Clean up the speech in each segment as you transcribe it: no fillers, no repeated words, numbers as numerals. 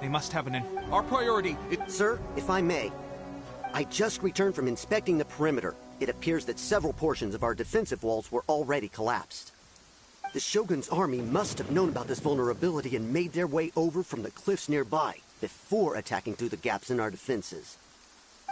They must have our priority. Sir, if I may, I just returned from inspecting the perimeter. It appears that several portions of our defensive walls were already collapsed. The Shogun's army must have known about this vulnerability and made their way over from the cliffs nearby before attacking through the gaps in our defenses.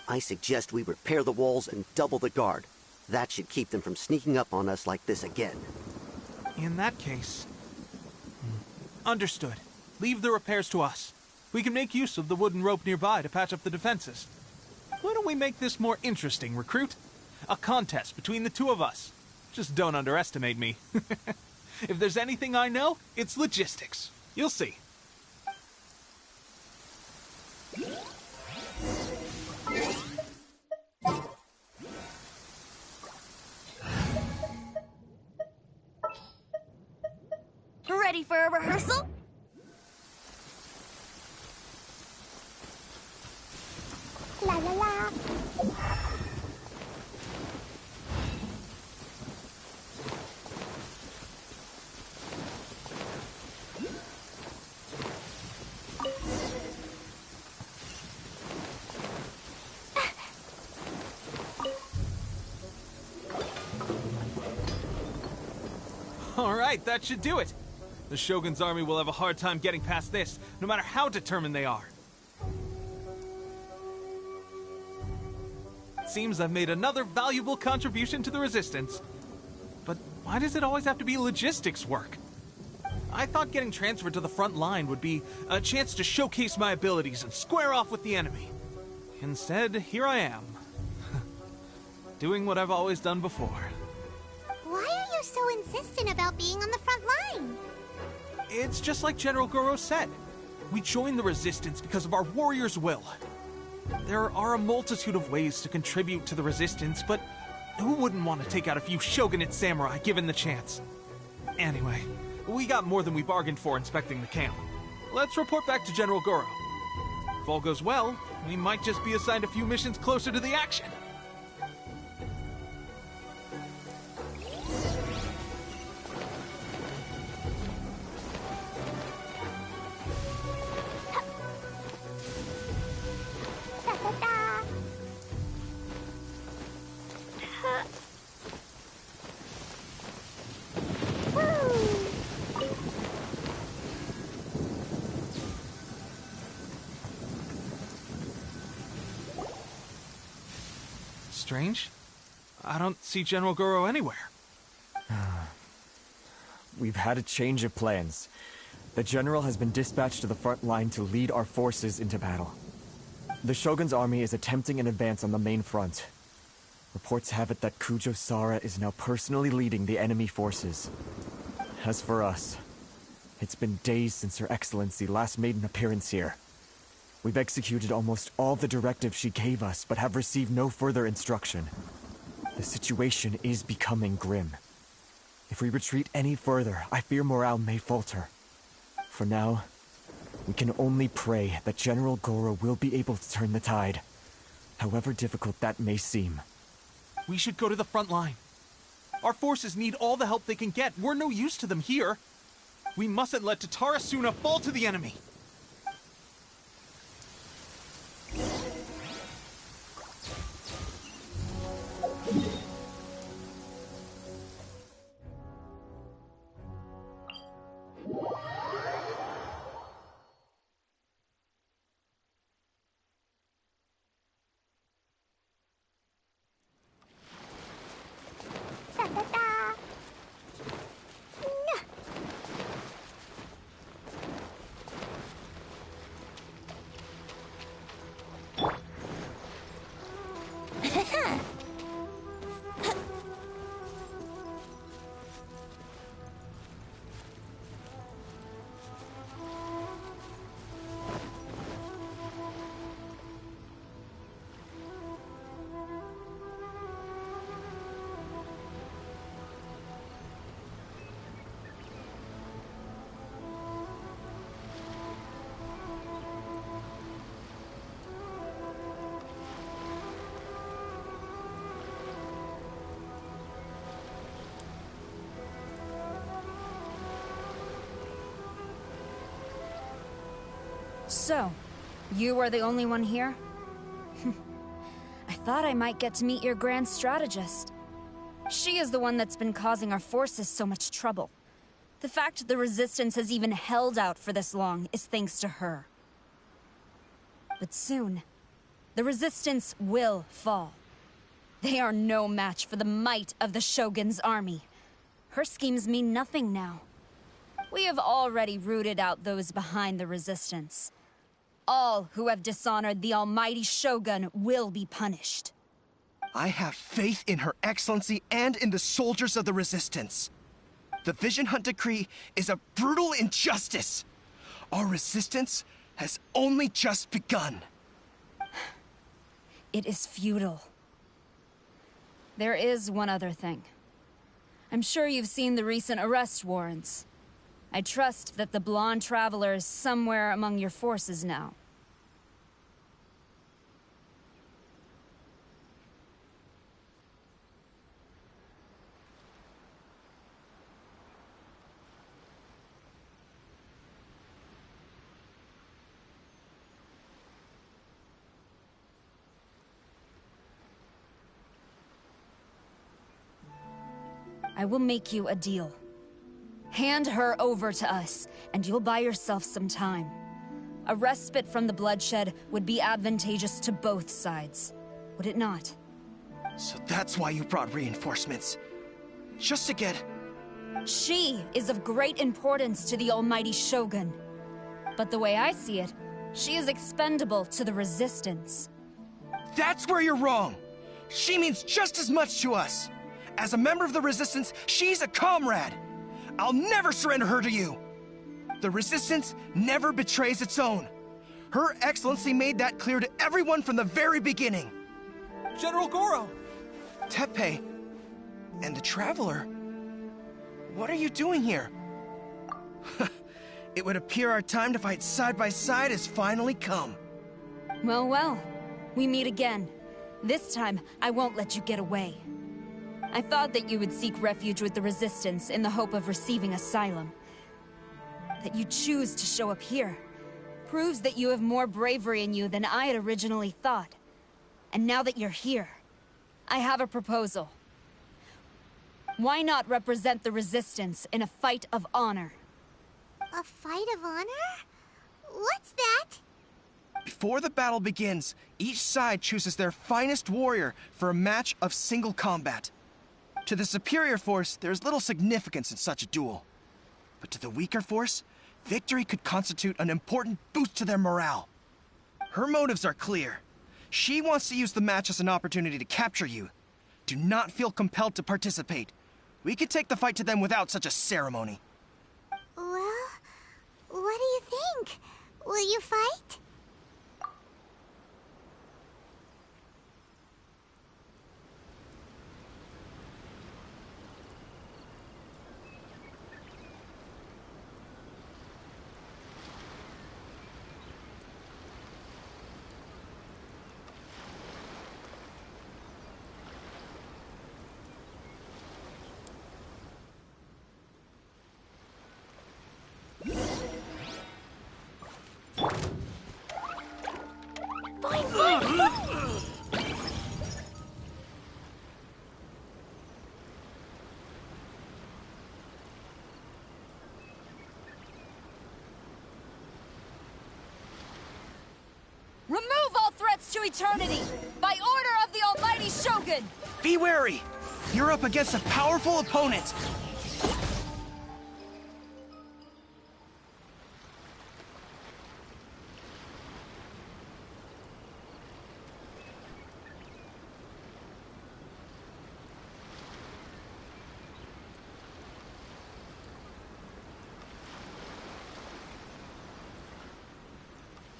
I suggest we repair the walls and double the guard. That should keep them from sneaking up on us like this again. In that case... Understood. Leave the repairs to us. We can make use of the wooden rope nearby to patch up the defenses. Why don't we make this more interesting, recruit? A contest between the two of us. Just don't underestimate me. If there's anything I know, it's logistics. You'll see. Ready for a rehearsal? La la la. All right, that should do it. The Shogun's army will have a hard time getting past this, no matter how determined they are. It seems I've made another valuable contribution to the resistance. But why does it always have to be logistics work? I thought getting transferred to the front line would be a chance to showcase my abilities and square off with the enemy. Instead, here I am. Doing what I've always done before. Why are you so insistent about being on the front line? It's just like General Goro said. We joined the resistance because of our warrior's will. There are a multitude of ways to contribute to the resistance, but who wouldn't want to take out a few shogunate samurai given the chance? Anyway, we got more than we bargained for inspecting the camp. Let's report back to General Goro. If all goes well, we might just be assigned a few missions closer to the action. Strange. I don't see General Goro anywhere. We've had a change of plans. The General has been dispatched to the front line to lead our forces into battle. The Shogun's army is attempting an advance on the main front. Reports have it that Kujo Sara is now personally leading the enemy forces. As for us, it's been days since Her Excellency last made an appearance here. We've executed almost all the directives she gave us, but have received no further instruction. The situation is becoming grim. If we retreat any further, I fear morale may falter. For now, we can only pray that General Goro will be able to turn the tide, however difficult that may seem. We should go to the front line. Our forces need all the help they can get. We're no use to them here. We mustn't let Tatarasuna fall to the enemy. So, you are the only one here? I thought I might get to meet your grand strategist. She is the one that's been causing our forces so much trouble. The fact the Resistance has even held out for this long is thanks to her. But soon, the Resistance will fall. They are no match for the might of the Shogun's army. Her schemes mean nothing now. We have already rooted out those behind the Resistance. All who have dishonored the almighty Shogun will be punished. I have faith in Her Excellency and in the soldiers of the Resistance. The Vision Hunt Decree is a brutal injustice. Our resistance has only just begun. It is futile. There is one other thing. I'm sure you've seen the recent arrest warrants. I trust that the blonde traveler is somewhere among your forces now. I will make you a deal. Hand her over to us, and you'll buy yourself some time. A respite from the bloodshed would be advantageous to both sides, would it not? So that's why you brought reinforcements. Just to get... She is of great importance to the almighty Shogun. But the way I see it, she is expendable to the Resistance. That's where you're wrong! She means just as much to us! As a member of the Resistance, she's a comrade! I'll never surrender her to you! The Resistance never betrays its own. Her Excellency made that clear to everyone from the very beginning. General Goro! Tepe, and the Traveler, what are you doing here? It would appear our time to fight side by side has finally come. Well, well, we meet again. This time, I won't let you get away. I thought that you would seek refuge with the Resistance in the hope of receiving asylum. That you choose to show up here proves that you have more bravery in you than I had originally thought. And now that you're here, I have a proposal. Why not represent the Resistance in a fight of honor? A fight of honor? What's that? Before the battle begins, each side chooses their finest warrior for a match of single combat. To the superior force, there is little significance in such a duel. But to the weaker force, victory could constitute an important boost to their morale. Her motives are clear. She wants to use the match as an opportunity to capture you. Do not feel compelled to participate. We can take the fight to them without such a ceremony. Well, what do you think? Will you fight? Remove all threats to eternity, by order of the almighty Shogun! Be wary! You're up against a powerful opponent!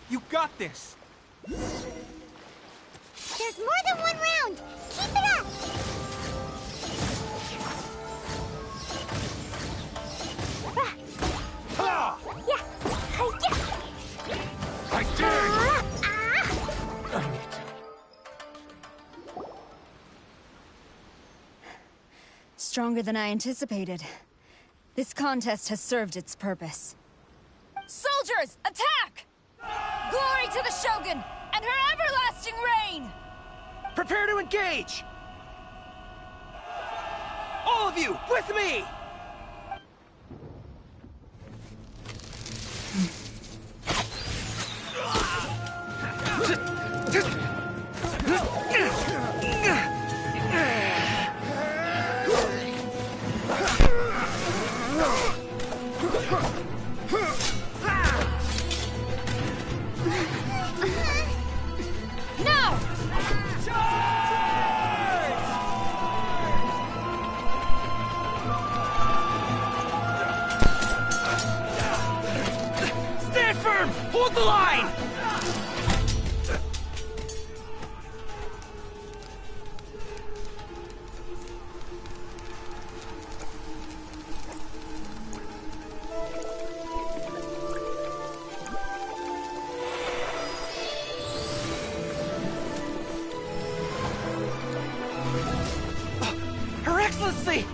You got this! There's more than one round! Keep it up! Ha! Yeah! Yeah! I dare you! Stronger than I anticipated. This contest has served its purpose. Soldiers, attack! to the Shogun and her everlasting reign! Prepare to engage! All of you, with me! No! Stand firm! Hold the line! Her Excellency!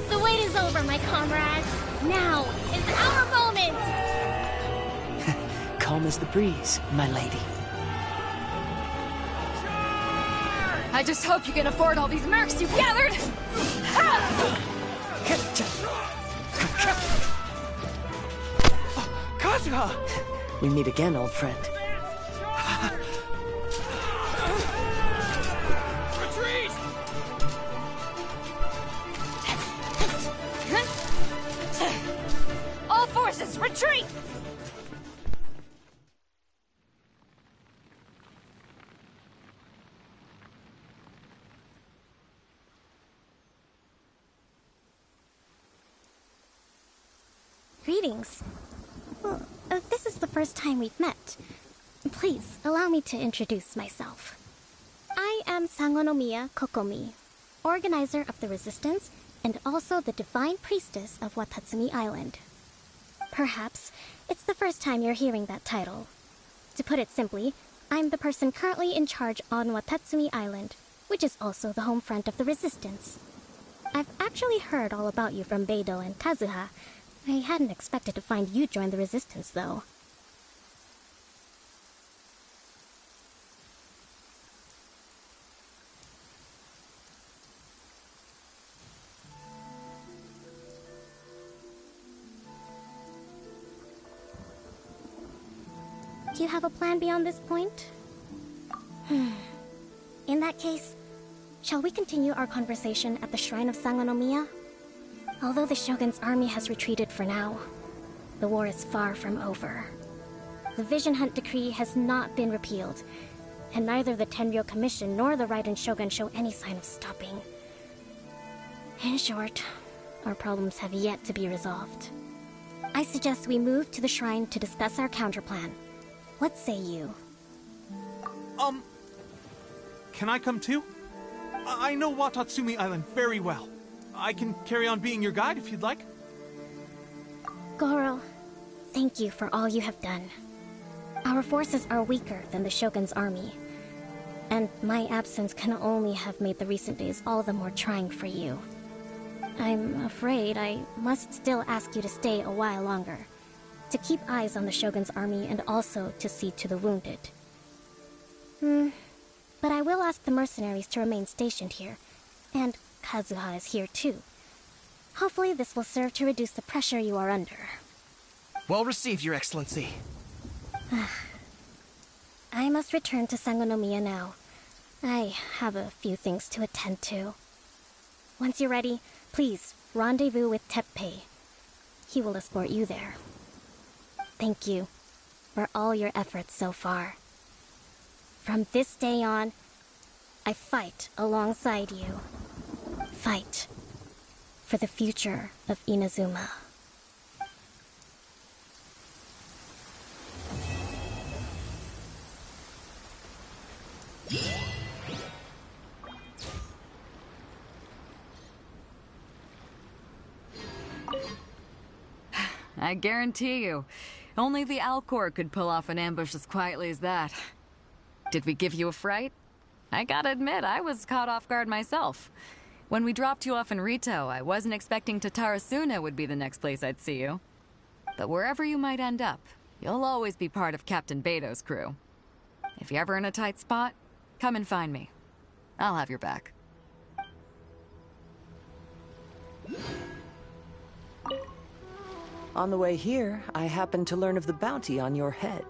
The wait is over, my comrades. Now is our moment! Calm as the breeze, my lady. I just hope you can afford all these mercs you've gathered! Kazuha! We meet again, old friend. Retreat! All forces, retreat! Greetings. Well, this is the first time we've met. Please, allow me to introduce myself. I am Sangonomiya Kokomi, organizer of the Resistance and also the Divine Priestess of Watatsumi Island. Perhaps it's the first time you're hearing that title. To put it simply, I'm the person currently in charge on Watatsumi Island, which is also the home front of the Resistance. I've actually heard all about you from Beidou and Kazuha. I hadn't expected to find you join the Resistance, though. Do you have a plan beyond this point? In that case, shall we continue our conversation at the Shrine of Sangonomiya? Although the Shogun's army has retreated for now, the war is far from over. The Vision Hunt Decree has not been repealed, and neither the Tenryo Commission nor the Raiden Shogun show any sign of stopping. In short, our problems have yet to be resolved. I suggest we move to the shrine to discuss our counterplan. What say you? Can I come too? I know Watatsumi Island very well. I can carry on being your guide if you'd like. Goro, thank you for all you have done. Our forces are weaker than the Shogun's army, and my absence can only have made the recent days all the more trying for you. I'm afraid I must still ask you to stay a while longer, to keep eyes on the Shogun's army and also to see to the wounded. But I will ask the mercenaries to remain stationed here, and Kazuha is here too. Hopefully this will serve to reduce the pressure you are under. Well received, Your Excellency. I must return to Sangonomiya now. I have a few things to attend to. Once you're ready, please rendezvous with Teppei. He will escort you there. Thank you for all your efforts so far. From this day on, I fight alongside you. Fight for the future of Inazuma. I guarantee you, only the Alcor could pull off an ambush as quietly as that. Did we give you a fright? I gotta admit, I was caught off guard myself. When we dropped you off in Rito, I wasn't expecting Tatarasuna would be the next place I'd see you. But wherever you might end up, you'll always be part of Captain Beto's crew. If you're ever in a tight spot, come and find me. I'll have your back. On the way here, I happened to learn of the bounty on your head.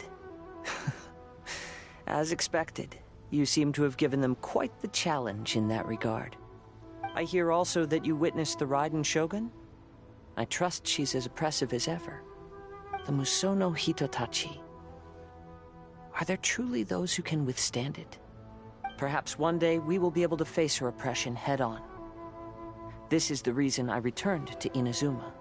As expected, you seem to have given them quite the challenge in that regard. I hear also that you witnessed the Raiden Shogun? I trust she's as oppressive as ever. The Musono Hitotachi. Are there truly those who can withstand it? Perhaps one day we will be able to face her oppression head-on. This is the reason I returned to Inazuma.